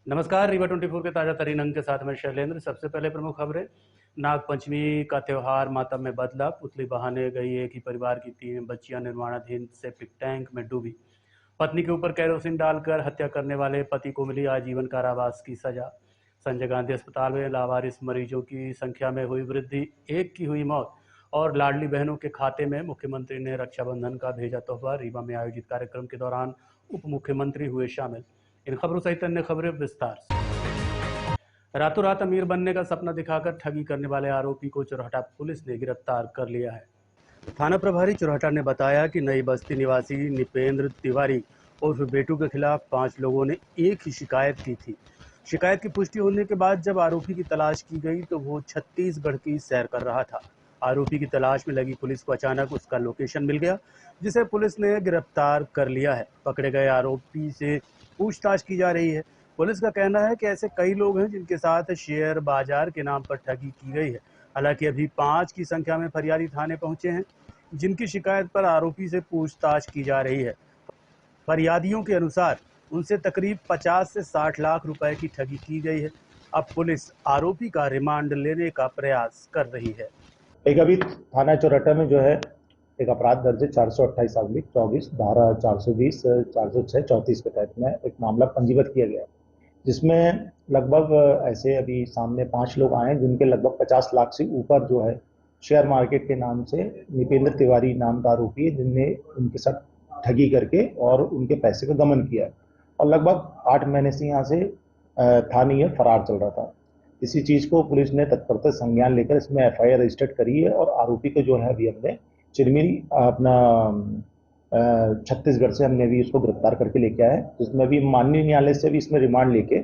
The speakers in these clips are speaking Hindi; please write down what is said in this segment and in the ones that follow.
नमस्कार, रीवा 24 के ताजा तरीन अंक के साथ मैं शैलेंद्र। सबसे पहले प्रमुख खबरें। नागपंचमी का त्योहार मातम में बदला। पुतली बहाने गई एक ही परिवार की 3 बच्चियां निर्माणाधीन सेप्टिक टैंक में डूबी। पत्नी के ऊपर कैरोसिन डालकर हत्या करने वाले पति को मिली आजीवन कारावास की सजा। संजय गांधी अस्पताल में लावारिस मरीजों की संख्या में हुई वृद्धि, एक की हुई मौत। और लाडली बहनों के खाते में मुख्यमंत्री ने रक्षाबंधन का भेजा तोहफा। रीवा में आयोजित कार्यक्रम के दौरान उप मुख्यमंत्री हुए शामिल। इन खबरों सहित अन्य खबरें विस्तार से। रातों रात अमीर बनने का सपना दिखाकर ठगी करने वाले आरोपी को चुरहटा पुलिस ने गिरफ्तार कर लिया है। थाना प्रभारी चुरहटा ने बताया कि नई बस्ती निवासी निपेंद्र तिवारी उर्फ बेटू के खिलाफ 5 लोगों ने एक ही शिकायत की थी। शिकायत की पुष्टि होने के बाद जब आरोपी की तलाश की गई तो वो छत्तीसगढ़ की सैर कर रहा था। आरोपी की तलाश में लगी पुलिस को अचानक उसका लोकेशन मिल गया, जिसे पुलिस ने गिरफ्तार कर लिया है। पकड़े गए आरोपी से पूछताछ की जा रही है। पुलिस का कहना है कि ऐसे कई लोग हैं जिनके साथ शेयर बाजार के नाम पर ठगी की गई है। हालांकि अभी 5 की संख्या में फरियादी थाने पहुंचे हैं, जिनकी शिकायत पर आरोपी से पूछताछ की जा रही है। फरियादियों के अनुसार उनसे तकरीब 50 से 60 लाख रुपए की ठगी की गई है। अब पुलिस आरोपी का रिमांड लेने का प्रयास कर रही है। एक अभी थाना चौरटा में जो है एक अपराध दर्ज है 428/24 धारा 420 406 34 के तहत में एक मामला पंजीबद्ध किया गया, जिसमें लगभग ऐसे अभी सामने 5 लोग आए हैं जिनके लगभग 50 लाख से ऊपर जो है शेयर मार्केट के नाम से निपेंद्र तिवारी नाम का आरोपी है, जिनने उनके साथ ठगी करके और उनके पैसे का गमन किया है और लगभग 8 महीने से यहाँ से थानीय फरार चल रहा था। इसी चीज को पुलिस ने तत्परता संज्ञान लेकर इसमें FIR रजिस्टर्ड करी है और आरोपी को जो है अभी हमने चिरमिरी अपना छत्तीसगढ़ से हमने भी इसको गिरफ्तार करके लेके आए, जिसमें भी माननीय न्यायालय से भी इसमें रिमांड लेके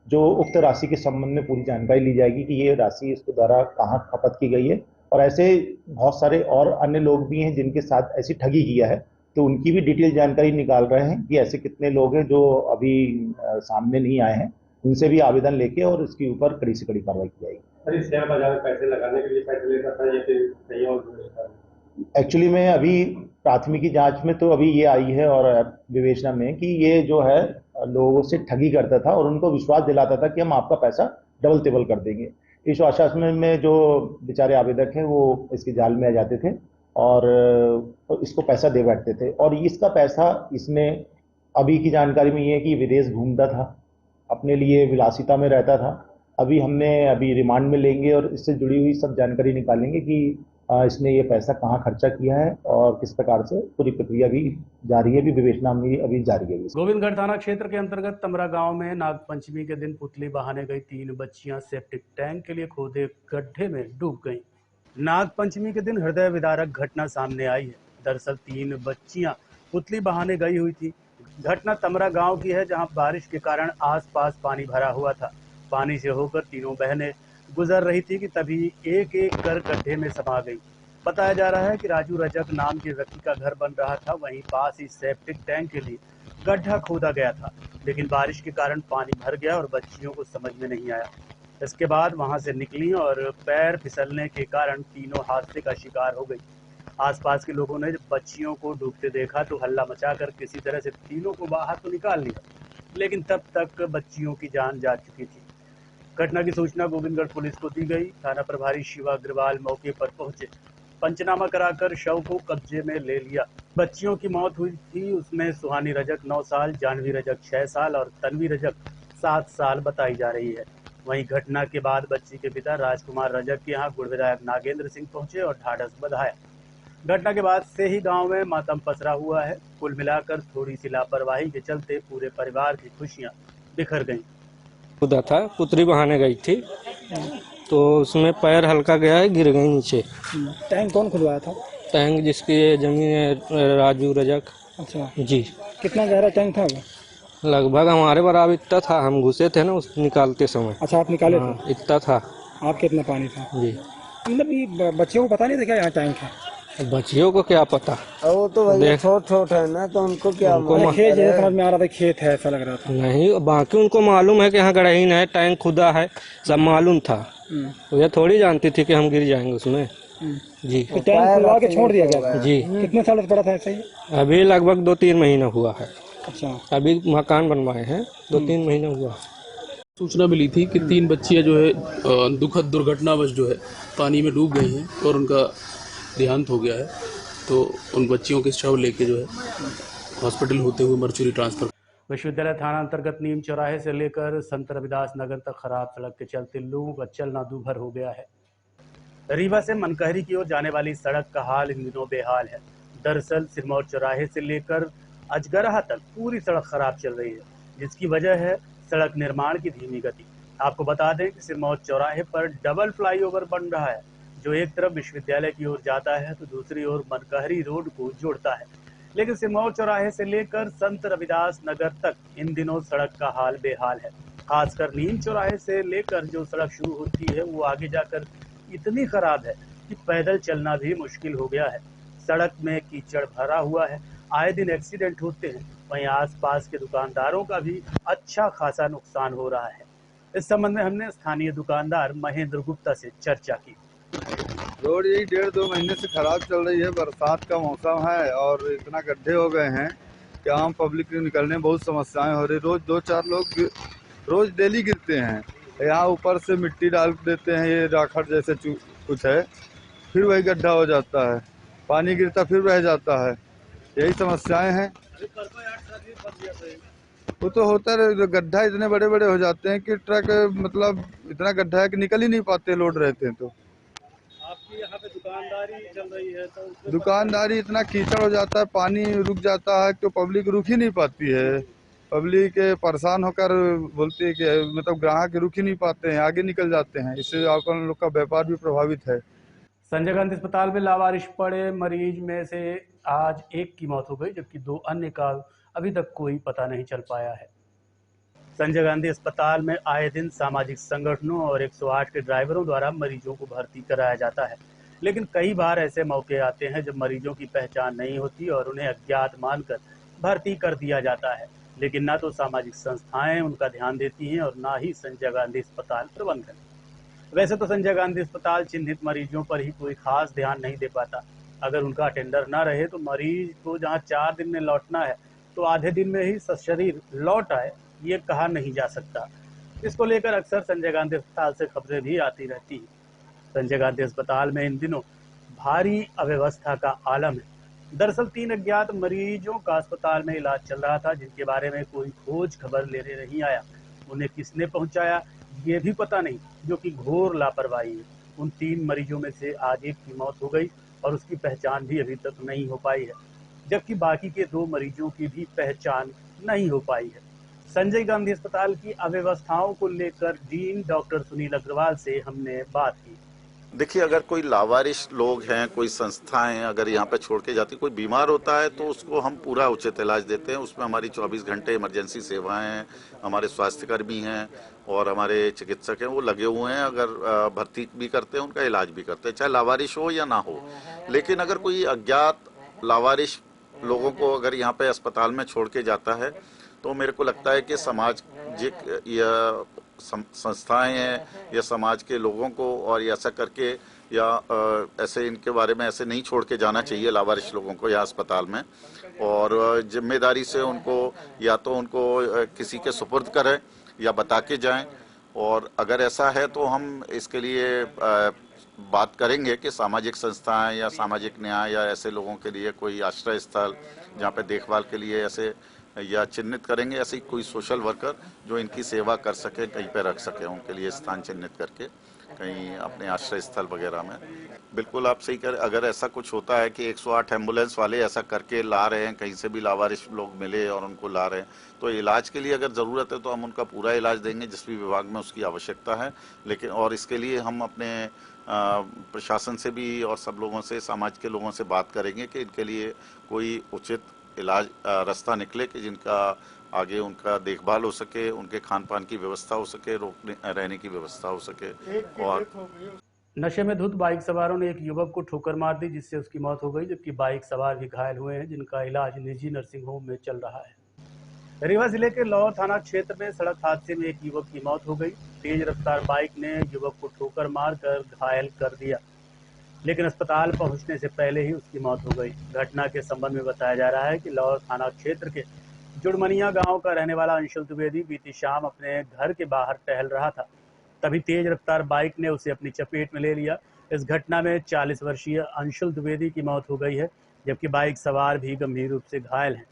जो उक्त राशि के संबंध में पूरी जानकारी ली जाएगी कि ये राशि इसके द्वारा कहाँ खपत की गई है और ऐसे बहुत सारे और अन्य लोग भी हैं जिनके साथ ऐसी ठगी किया है, तो उनकी भी डिटेल जानकारी निकाल रहे हैं कि ऐसे कितने लोग हैं जो अभी सामने नहीं आए हैं, उनसे भी आवेदन लेके और इसके ऊपर कड़ी से कड़ी कार्रवाई की जाएगी। सर, शेयर बाजार में पैसे लगाने के लिए पैसे लेता था या फिर कहीं और? एक्चुअली में अभी प्राथमिकी जांच में तो अभी ये आई है और विवेचना में कि ये जो है लोगों से ठगी करता था और उनको विश्वास दिलाता था कि हम आपका पैसा डबल टेबल कर देंगे। इस आश्वासन में जो बेचारे आवेदक हैं वो इसके जाल में आ जाते थे और इसको पैसा दे बैठते थे और इसका पैसा इसने अभी की जानकारी में ये है कि विदेश घूमता था, अपने लिए विलासिता में रहता था। अभी रिमांड में लेंगे और इससे जुड़ी हुई सब जानकारी निकालेंगे कि इसने ये पैसा कहाँ खर्चा किया है और किस प्रकार से पूरी प्रक्रिया भी जारी है, भी विवेचना में अभी जारी है। गोविंदगढ़ थाना क्षेत्र के अंतर्गत तमरा गांव में नागपंचमी के दिन पुतली बहाने गई 3 बच्चियां सेप्टिक टैंक के लिए खोदे गड्ढे में डूब गईं। नागपंचमी के दिन हृदय विदारक घटना सामने आई है। दरअसल 3 बच्चियां पुतली बहाने गई हुई थी। घटना तमरा गांव की है, जहां बारिश के कारण आसपास पानी भरा हुआ था। पानी से होकर तीनों बहनें गुजर रही थी कि तभी एक एक कर गड्ढे में समा गई। बताया जा रहा है कि राजू रजक नाम के व्यक्ति का घर बन रहा था, वहीं पास ही सेप्टिक टैंक के लिए गड्ढा खोदा गया था, लेकिन बारिश के कारण पानी भर गया और बच्चियों को समझ में नहीं आया। इसके बाद वहां से निकली और पैर फिसलने के कारण तीनों हादसे का शिकार हो गई। आसपास के लोगों ने जब बच्चियों को डूबते देखा तो हल्ला मचाकर किसी तरह से तीनों को बाहर तो निकाल लिया, लेकिन तब तक बच्चियों की जान जा चुकी थी। घटना की सूचना गोविंदगढ़ पुलिस को दी गई। थाना प्रभारी शिवा अग्रवाल मौके पर पहुंचे, पंचनामा कराकर शव को कब्जे में ले लिया। बच्चियों की मौत हुई थी, उसमें सुहानी रजक 9 साल, जानवी रजक 6 साल और तन्वी रजक 7 साल बताई जा रही है। वहीं घटना के बाद बच्ची के पिता राजकुमार रजक के यहाँ गुड़ विधायक नागेंद्र सिंह पहुंचे और ढाढ़स बंधाया। घटना के बाद से ही गांव में मातम पसरा हुआ है। कुल मिलाकर थोड़ी सी लापरवाही के चलते पूरे परिवार की खुशियां बिखर गईं। खुदा था, पुतली बहाने गई थी तो उसमें पैर हल्का गया है, गिर गई नीचे। टैंक कौन खुदवाया था? टैंक जिसकी जमीन है राजू रजक। अच्छा जी। कितना गहरा टैंक था वो? लगभग हमारे बराबर इतना था, हम घुसे थे ना उस निकालते समय। अच्छा, आप निकाले हाँ, थे? इतना था। आप कितना पानी था? जी। मतलब ये बच्चों को पता नहीं था क्या यहाँ टैंक है? बच्चियों को क्या पता, वो तो छोट है ना, तो उनको क्या खेत जैसे समझ में आ रहा था, खेत है ऐसा लग रहा था। नहीं, बाकी उनको मालूम है कि यहाँ गढ़हीन है, टैंक खुदा है, सब मालूम था। तो ये थोड़ी जानती थी कि हम गिर जाएंगे उसमें। जी। तो टैंक खुदवा के छोड़ दिया गया? जी। कितने साल पड़ा था ऐसे ही? अभी लगभग 2-3 महीना हुआ है। अच्छा, अभी मकान बनवाए हैं, 2-3 महीना हुआ। सूचना मिली थी कि 3 बच्चियां जो है दुखद दुर्घटनावश जो है पानी में डूब गई हैं और उनका देहांत हो गया है। तो उन बच्चियों के शव लेके जो है हॉस्पिटल होते हुए मर्चुरी ट्रांसफर। विश्वविद्यालय थाना अंतर्गत नीम चौराहे से लेकर संत रविदास नगर तक खराब सड़क के चलते लोगों का चलना दूभर हो गया है। रीवा से मनकहरी की ओर जाने वाली सड़क का हाल इन दिनों बेहाल है। दरअसल सिरमौर चौराहे से लेकर अजगराहा तक पूरी सड़क खराब चल रही है, जिसकी वजह है सड़क निर्माण की धीमी गति। आपको बता दें कि सिरमौर चौराहे पर डबल फ्लाईओवर बन रहा है, जो एक तरफ विश्वविद्यालय की ओर जाता है तो दूसरी ओर मनकहरी रोड को जोड़ता है। लेकिन सिरमौर चौराहे से लेकर संत रविदास नगर तक इन दिनों सड़क का हाल बेहाल है। खासकर नीम चौराहे से लेकर जो सड़क शुरू होती है वो आगे जाकर इतनी खराब है कि पैदल चलना भी मुश्किल हो गया है। सड़क में कीचड़ भरा हुआ है, आए दिन एक्सीडेंट होते हैं। वहीं आसपास के दुकानदारों का भी अच्छा खासा नुकसान हो रहा है। इस संबंध में हमने स्थानीय दुकानदार महेंद्र गुप्ता से चर्चा की। रोड यही 1.5-2 महीने से खराब चल रही है। बरसात का मौसम है और इतना गड्ढे हो गए हैं कि आम पब्लिक के निकलने में बहुत समस्याएं हो रही। रोज 2-4 लोग रोज डेली गिरते हैं। यहाँ ऊपर से मिट्टी डाल देते हैं, ये राखड़ जैसे कुछ है, फिर वही गड्ढा हो जाता है, पानी गिरता फिर रह जाता है। यही समस्याएं हैं। वो तो होता है, गड्ढा इतने बड़े बड़े हो जाते हैं कि ट्रक मतलब इतना गड्ढा है कि निकल ही नहीं पाते लोड रहते हैं। तो आपकी यहाँ पे दुकानदारी चल रही है तो दुकानदारी इतना कीचड़ हो जाता है, पानी रुक जाता है तो पब्लिक रुक ही नहीं पाती है। पब्लिक परेशान होकर बोलती है कि मतलब ग्राहक रुक ही नहीं पाते हैं, आगे निकल जाते हैं। इससे अपन लोग का व्यापार भी प्रभावित है। संजय गांधी अस्पताल में लावारिश पड़े मरीज में से आज एक की मौत हो गई, जबकि 2 अन्य का अभी तक कोई पता नहीं चल पाया है। संजय गांधी अस्पताल में आए दिन सामाजिक संगठनों और 108 के ड्राइवरों द्वारा मरीजों को भर्ती कराया जाता है, लेकिन कई बार ऐसे मौके आते हैं जब मरीजों की पहचान नहीं होती और उन्हें अज्ञात मानकर भर्ती कर दिया जाता है। लेकिन ना तो सामाजिक संस्थाएं उनका ध्यान देती हैं और ना ही संजय गांधी अस्पताल प्रबंधन। वैसे तो संजय गांधी अस्पताल चिन्हित मरीजों पर ही कोई खास ध्यान नहीं दे पाता। अगर उनका अटेंडर ना रहे तो मरीज को जहां 4 दिन में लौटना है तो आधे दिन में ही सशरीर लौट आए, ये कहा नहीं जा सकता। इसको लेकर अक्सर संजय गांधी अस्पताल से खबरें भी आती रहती हैं। संजय गांधी अस्पताल में इन दिनों भारी अव्यवस्था का आलम है। दरअसल 3 अज्ञात मरीजों का अस्पताल में इलाज चल रहा था, जिनके बारे में कोई खोज खबर लेने नहीं आया। उन्हें किसने पहुंचाया ये भी पता नहीं, जो कि घोर लापरवाही है। उन 3 मरीजों में से आज एक की मौत हो गई और उसकी पहचान भी अभी तक नहीं हो पाई है, जबकि बाकी के 2 मरीजों की भी पहचान नहीं हो पाई है। संजय गांधी अस्पताल की अव्यवस्थाओं को लेकर डीन डॉक्टर सुनील अग्रवाल से हमने बात की। देखिए, अगर कोई लावारिश लोग हैं, कोई संस्थाएं अगर यहाँ पे छोड़ के जाती, कोई बीमार होता है तो उसको हम पूरा उचित इलाज देते हैं। उसमें हमारी 24 घंटे इमरजेंसी सेवाएं हैं, हमारे स्वास्थ्यकर्मी हैं और हमारे चिकित्सक हैं, वो लगे हुए हैं। अगर भर्ती भी करते हैं, उनका इलाज भी करते हैं, चाहे लावारिश हो या ना हो। लेकिन अगर कोई अज्ञात लावारिश लोगों को अगर यहाँ पे अस्पताल में छोड़ के जाता है तो मेरे को लगता है कि सामाजिक या संस्थाएं हैं या समाज के लोगों को और ऐसा करके या ऐसे इनके बारे में ऐसे नहीं छोड़ के जाना चाहिए लावारिश लोगों को यहाँ अस्पताल में। और जिम्मेदारी से उनको या तो उनको किसी के सुपुर्द करें या बता के जाएं। और अगर ऐसा है तो हम इसके लिए बात करेंगे कि सामाजिक संस्थाएं या सामाजिक न्याय या ऐसे लोगों के लिए कोई आश्रय स्थल जहाँ पे देखभाल के लिए ऐसे या चिन्हित करेंगे, ऐसे कोई सोशल वर्कर जो इनकी सेवा कर सके, कहीं पे रख सके, उनके लिए स्थान चिन्हित करके कहीं अपने आश्रय स्थल वगैरह में। बिल्कुल आप सही करें, अगर ऐसा कुछ होता है कि 108 एम्बुलेंस वाले ऐसा करके ला रहे हैं, कहीं से भी लावारिश लोग मिले और उनको ला रहे हैं, तो इलाज के लिए अगर ज़रूरत है तो हम उनका पूरा इलाज देंगे जिस भी विभाग में उसकी आवश्यकता है। लेकिन और इसके लिए हम अपने प्रशासन से भी और सब लोगों से, समाज के लोगों से बात करेंगे कि इनके लिए कोई उचित इलाज रास्ता निकले कि जिनका आगे उनका देखभाल हो सके, उनके खान पान की व्यवस्था हो सके, रोकने रहने की व्यवस्था हो सके। और नशे में धुत बाइक सवारों ने एक युवक को ठोकर मार दी, जिससे उसकी मौत हो गई, जबकि बाइक सवार भी घायल हुए हैं, जिनका इलाज निजी नर्सिंग होम में चल रहा है। रीवा जिले के लौर थाना क्षेत्र में सड़क हादसे में एक युवक की मौत हो गई। तेज रफ्तार बाइक ने युवक को ठोकर मारकर घायल कर दिया, लेकिन अस्पताल पहुंचने से पहले ही उसकी मौत हो गई। घटना के संबंध में बताया जा रहा है कि लौर थाना क्षेत्र के जुड़मनिया गांव का रहने वाला अंशुल द्विवेदी बीती शाम अपने घर के बाहर टहल रहा था, तभी तेज रफ्तार बाइक ने उसे अपनी चपेट में ले लिया। इस घटना में 40 वर्षीय अंशुल द्विवेदी की मौत हो गई है, जबकि बाइक सवार भी गंभीर रूप से घायल हैं।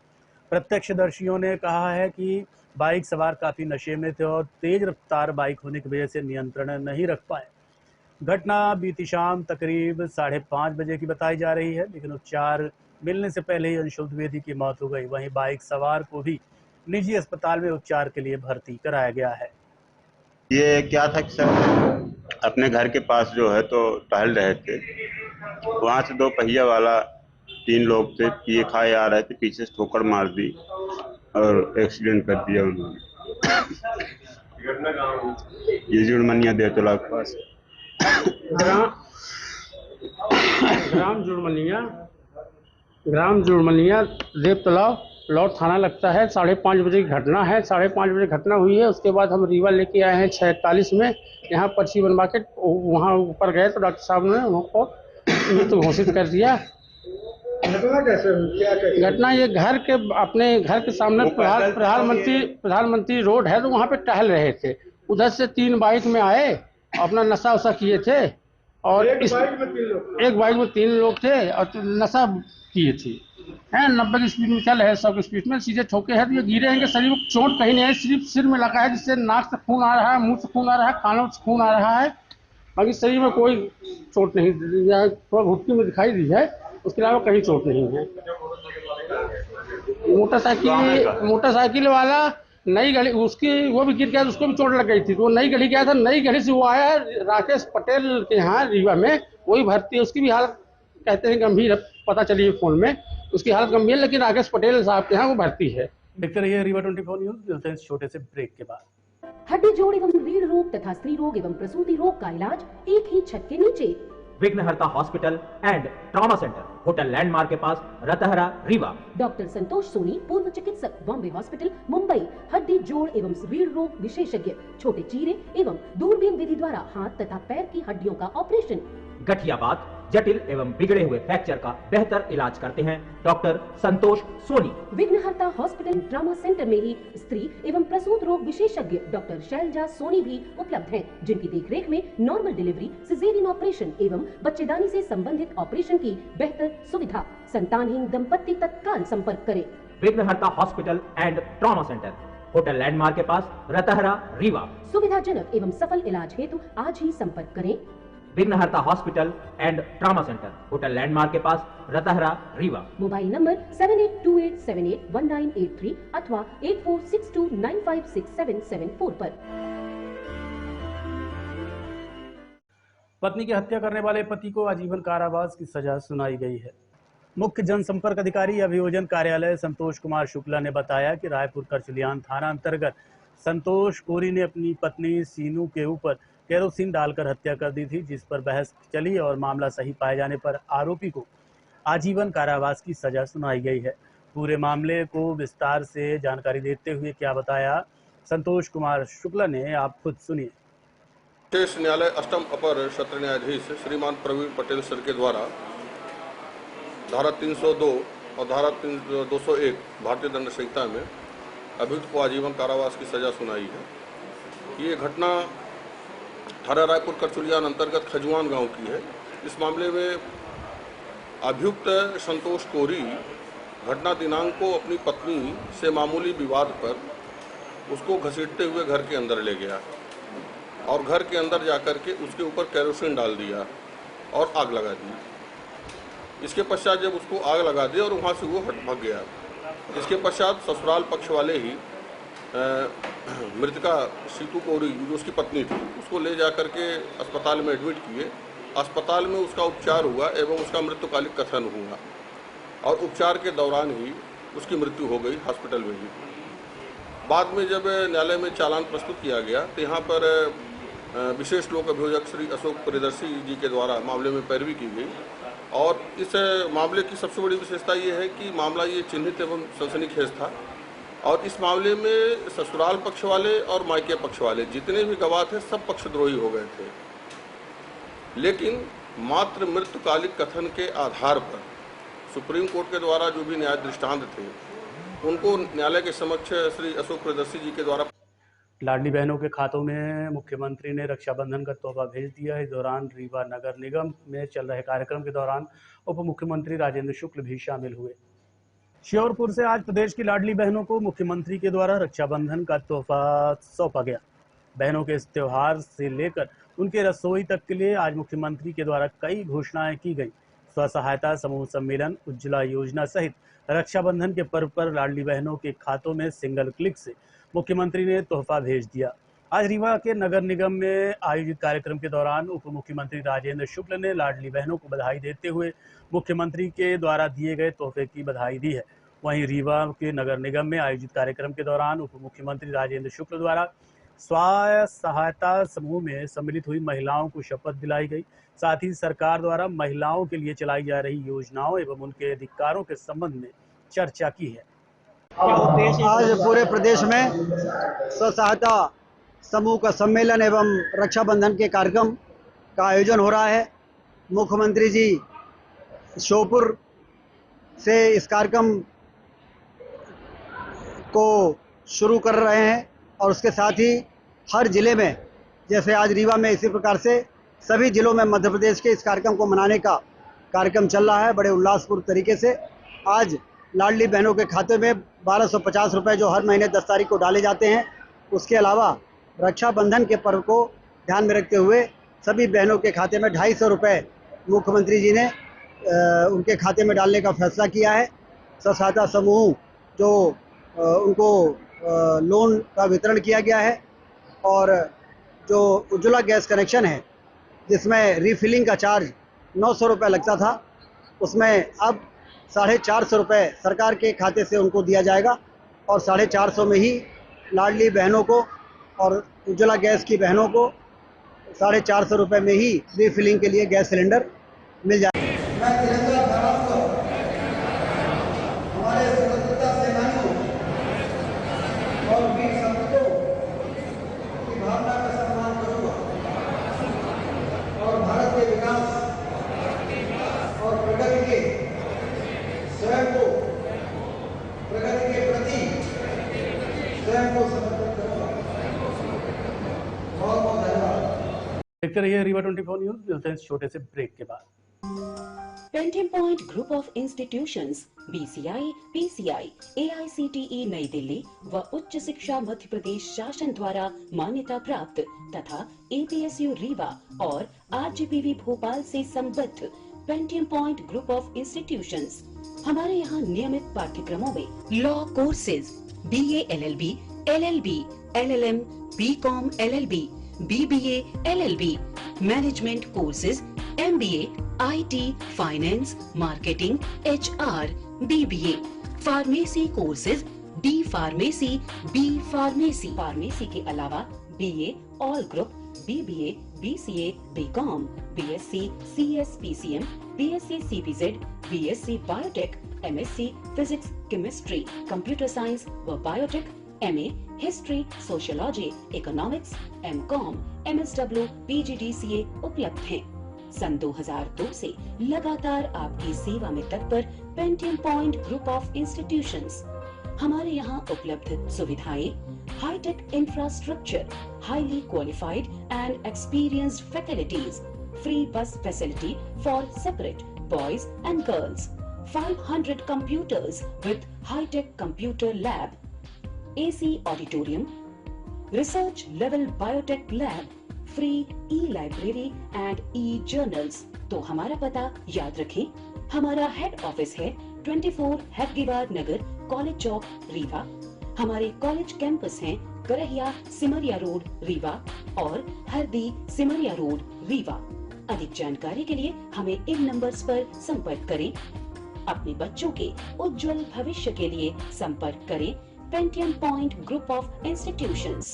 प्रत्यक्षदर्शियों ने कहा है कि बाइक सवार काफी नशे में थे और तेज रफ्तार बाइक होने की वजह से नियंत्रण नहीं रख पाए। घटना बीती शाम तकरीब 5:30 बजे की बताई जा रही है, लेकिन उपचार मिलने से पहले ही अंशुल द्विवेदी की मौत हो गई। वहीं बाइक सवार को भी निजी अस्पताल में उपचार के लिए भर्ती कराया गया है। ये क्या था कि सर अपने घर के पास जो है तो टहल रहे थे, वहाँ से 2 पहिया वाला 3 लोग थे, पिए खाए आ रहे थे, पीछे से ठोकर मार दी और एक्सीडेंट कर दिया उन्होंने। ये जुड़मनिया देवतला के पास ग्राम जुड़मनिया देवतला लौट थाना लगता है। 5:30 बजे की घटना है। 5:30 बजे घटना हुई है। उसके बाद हम रीवा लेके आए हैं 6:41 में। यहाँ पर्ची बनवा के वहाँ ऊपर गए तो डॉक्टर साहब ने उनको मृत घोषित कर दिया। घटना कैसे हुई? क्या घटना ये अपने घर के सामने प्रधानमंत्री रोड है, तो वहाँ पे टहल रहे थे। उधर से 3 बाइक में आए, अपना नशा वशा किए थे और एक बाइक में 3 लोग थे और नशा किए थे। 90 की स्पीड में चल है, 100 की स्पीड में सीधे ठोके हैं। तो ये गिरे हैं कि शरीर में चोट कहीं नहीं है, सिर्फ सिर में लगा है, जिससे नाक से खून आ रहा है, मुंह से खून आ रहा है, कानों से खून आ रहा है। बाकी शरीर में कोई चोट नहीं, थोड़ा घुटकी में दिखाई दी है, उसके अलावा कहीं चोट नहीं है। मोटरसाइकिल वाला नई गली, उसकी वो भी गिर गया, उसको भी चोट लग गई थी। तो वो नई गली गया था, नई गली से वो आया राकेश पटेल के यहाँ रीवा में, वही भर्ती है। उसकी भी हालत कहते हैं गंभीर है, पता चली फोन में, उसकी हालत गंभीर है, लेकिन राकेश पटेल साहब के यहाँ वो भर्ती है। देखते रहिए रीवा 24 न्यूज। मिलते हैं इस छोटे से ब्रेक के बाद। हड्डी जोड़ एवं रीढ़ रोग तथा स्त्री रोग एवं प्रसूति रोग का इलाज एक ही छत के नीचे। विघ्नहर्ता hospital and trauma centre, hotel landmark के पास, रतहरा, रीवा। डॉक्टर संतोष सोनी, पूर्व चिकित्सक, बॉम्बे हॉस्पिटल, मुंबई। हड्डी जोड़ एवं रीढ़ रोग विशेषज्ञ, छोटे चीरे एवं दूरबीन विधि द्वारा हाथ तथा पैर की हड्डियों का ऑपरेशन। गठियाबात, जटिल एवं बिगड़े हुए फ्रैक्चर का बेहतर इलाज करते हैं डॉक्टर संतोष सोनी। विघ्नहर्ता हॉस्पिटल ट्रॉमा सेंटर में ही स्त्री एवं प्रसूत रोग विशेषज्ञ डॉक्टर शैलजा सोनी भी उपलब्ध हैं, जिनकी देखरेख में नॉर्मल डिलीवरी, सिजेरियन ऑपरेशन एवं बच्चेदानी से संबंधित ऑपरेशन की बेहतर सुविधा। संतानहीन दंपत्ति तत्काल संपर्क करें। विघ्नहर्ता hospital and trauma centre, hotel landmark के पास, रतहरा, रीवा। सुविधाजनक एवं सफल इलाज हेतु आज ही संपर्क करें। विघ्नहर्ता hospital and trauma centre, hotel landmark के पास, रतहरा, रीवा। मोबाइल नंबर 7828781983 अथवा 8462956774 पर। पत्नी की हत्या करने वाले पति को आजीवन कारावास की सजा सुनाई गई है। मुख्य जनसंपर्क अधिकारी अभियोजन कार्यालय संतोष कुमार शुक्ला ने बताया कि रायपुर करचुलियान थाना अंतर्गत संतोष कोरी ने अपनी पत्नी सीनू के ऊपर केरोसिन डालकर हत्या कर दी थी, जिस पर बहस चली और मामला सही पाए जाने पर आरोपी को आजीवन कारावास की सजा सुनाई गई है। पूरे मामले को विस्तार से जानकारी देते हुए क्या बताया संतोष कुमार शुक्ला ने, आप खुद सुनिए। विशेष न्यायालय अष्टम अपर सत्र न्यायाधीश श्रीमान प्रवीण पटेल सर के द्वारा धारा 302 और धारा 201 भारतीय दंड संहिता में अभियुक्त को आजीवन कारावास की सजा सुनाई है। ये घटना थाना रायपुर करचुलियान अंतर्गत खजुआन गांव की है। इस मामले में अभियुक्त संतोष कोरी घटना दिनांक को अपनी पत्नी से मामूली विवाद पर उसको घसीटते हुए घर के अंदर ले गया और घर के अंदर जाकर के उसके ऊपर केरोसिन डाल दिया और आग लगा दी। इसके पश्चात जब उसको आग लगा दी और वहाँ से वो भाग गया। इसके पश्चात ससुराल पक्ष वाले ही मृतका सीतू कोरी जो उसकी पत्नी थी, उसको ले जाकर के अस्पताल में एडमिट किए। अस्पताल में उसका उपचार हुआ एवं उसका मृत्युकालिक कथन हुआ और उपचार के दौरान ही उसकी मृत्यु हो गई हॉस्पिटल में ही। बाद में जब न्यायालय में चालान प्रस्तुत किया गया तो यहाँ पर विशेष लोक अभियोजक श्री अशोक प्रियदर्शी जी के द्वारा मामले में पैरवी की गई और इस मामले की सबसे बड़ी विशेषता ये है कि मामला ये चिन्हित एवं सनसनीखेज था और इस मामले में ससुराल पक्ष वाले और मायके पक्ष वाले जितने भी गवाह थे सब पक्षद्रोही हो गए थे। लेकिन मात्र मृत्युकालिक कथन के आधार पर सुप्रीम कोर्ट के द्वारा जो भी न्याय दृष्टांत थे उनको न्यायालय के समक्ष श्री अशोक प्रियदर्शी जी के द्वारा लाडली बहनों के खातों में मुख्यमंत्री ने रक्षाबंधन का तोहफा भेज दिया। इस दौरान रीवा नगर निगम में चल रहे कार्यक्रम के दौरान उप मुख्यमंत्री राजेंद्र शुक्ल भी शामिल हुए। श्योरपुर से आज प्रदेश की लाडली बहनों को मुख्यमंत्री के द्वारा रक्षाबंधन का तोहफा सौंपा गया। बहनों के इस त्योहार से लेकर उनके रसोई तक के लिए आज मुख्यमंत्री के द्वारा कई घोषणाएं की गई। स्व सहायता समूह सम्मेलन, उज्ज्वला योजना सहित रक्षाबंधन के पर्व पर लाडली बहनों के खातों में सिंगल क्लिक से मुख्यमंत्री ने तोहफा भेज दिया। आज रीवा के नगर निगम में आयोजित कार्यक्रम के दौरान उप मुख्यमंत्री राजेंद्र शुक्ल ने लाडली बहनों को बधाई देते हुए मुख्यमंत्री के द्वारा दिए गए तोहफे की बधाई दी है। वहीं रीवा के नगर निगम में आयोजित कार्यक्रम के दौरान उप मुख्यमंत्री राजेंद्र शुक्ल द्वारा स्व सहायता समूह में सम्मिलित हुई महिलाओं को शपथ दिलाई गई। साथ ही सरकार द्वारा महिलाओं के लिए चलाई जा रही योजनाओं एवं उनके अधिकारों के संबंध में चर्चा की है। आज पूरे प्रदेश में स्व सहायता समूह का सम्मेलन एवं रक्षाबंधन के कार्यक्रम का आयोजन हो रहा है। मुख्यमंत्री जी श्योपुर से इस कार्यक्रम को शुरू कर रहे हैं और उसके साथ ही हर जिले में, जैसे आज रीवा में, इसी प्रकार से सभी जिलों में मध्य प्रदेश के इस कार्यक्रम को मनाने का कार्यक्रम चल रहा है बड़े उल्लासपूर्ण तरीके से। आज लाडली बहनों के खाते में 1250 रुपये जो हर महीने 10 तारीख को डाले जाते हैं। उसके अलावा रक्षाबंधन के पर्व को ध्यान में रखते हुए सभी बहनों के खाते में 250 रुपये मुख्यमंत्री जी ने उनके खाते में डालने का फैसला किया है। स्व सहायता समूह जो उनको लोन का वितरण किया गया है और जो उज्ज्वला गैस कनेक्शन है जिसमें रीफिलिंग का चार्ज 900 रुपये लगता था, उसमें अब 450 रुपये सरकार के खाते से उनको दिया जाएगा और 450 में ही लाडली बहनों को और उज्ज्वला गैस की बहनों को 450 रुपये में ही रीफिलिंग के लिए गैस सिलेंडर मिल जाएगा। हमारे स्वतंत्रता सेनानियों और वीर सपूतों की भावना का सम्मान करूंगा और भारत के विकास और प्रगति के स्वयं को प्रगति के प्रति स्वयं को समर्पित करूंगा। बहुत बहुत धन्यवाद। देखते रहिए रीवा 24 न्यूज। मिलते हैं इस छोटे से ब्रेक के बाद। Painting point group of institutions BCI, PCI, AICTE नई दिल्ली व उच्च शिक्षा मध्य प्रदेश शासन द्वारा मान्यता प्राप्त तथा APSU रीवा और RGPV भोपाल से संबद्ध painting point group of institutions. हमारे यहाँ नियमित पाठ्यक्रमों में law courses BA LLB, LLB, LLM, BCom LLB, BBA LLB, management courses MBA, IT, finance, marketing, HR, BBA, pharmacy courses D pharmacy, B pharmacy, pharmacy के अलावा BA all group, BBA, BCA, BCom, BSc, CS, PCM, BSc, CPZ, BSc biotech, MSc physics, chemistry, computer science व biotech, MA history, sociology, economics, MCom, MSW, PGDCA उपलब्ध हैं। सन 2002 से लगातार आपकी सेवा में तत्पर painting point group of institutions. हमारे यहाँ उपलब्ध सुविधाएं high tech infrastructure, highly qualified and experienced faculties, free bus facility for separate boys and girls, 500 computers with high-tech computer lab, AC auditorium, research level biotech lab, free e-library and e-journals। तो हमारा पता याद रखें, हमारा हेड ऑफिस है 24 हेडगेवार नगर, कॉलेज चौक, रीवा। हमारे कॉलेज कैंपस हैं करहिया सिमरिया रोड, रीवा और हरदी सिमरिया रोड, रीवा। अधिक जानकारी के लिए हमें इन नंबर्स पर संपर्क करें। अपने बच्चों के उज्जवल भविष्य के लिए संपर्क करें Pentium point group of institutions.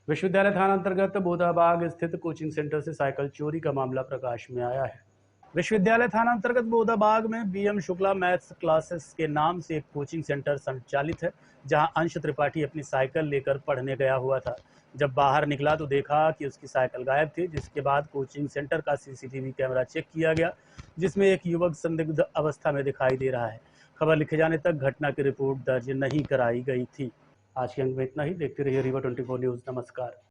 विश्वविद्यालय थाना अंतर्गत बोधाबाग स्थित कोचिंग सेंटर से साइकिल चोरी का मामला प्रकाश में आया है। विश्वविद्यालय थाना अंतर्गत बोधाबाग में बीएम शुक्ला मैथ्स क्लासेस के नाम से एक कोचिंग सेंटर संचालित है, जहां अंश त्रिपाठी अपनी साइकिल लेकर पढ़ने गया हुआ था। जब बाहर निकला तो देखा कि उसकी साइकिल गायब थी, जिसके बाद कोचिंग सेंटर का सीसीटीवी कैमरा चेक किया गया, जिसमें एक युवक संदिग्ध अवस्था में दिखाई दे रहा है। खबर लिखे जाने तक घटना की रिपोर्ट दर्ज नहीं कराई गई थी। आज के अंक में इतना ही। देखते रहिए रीवा 24 न्यूज। नमस्कार।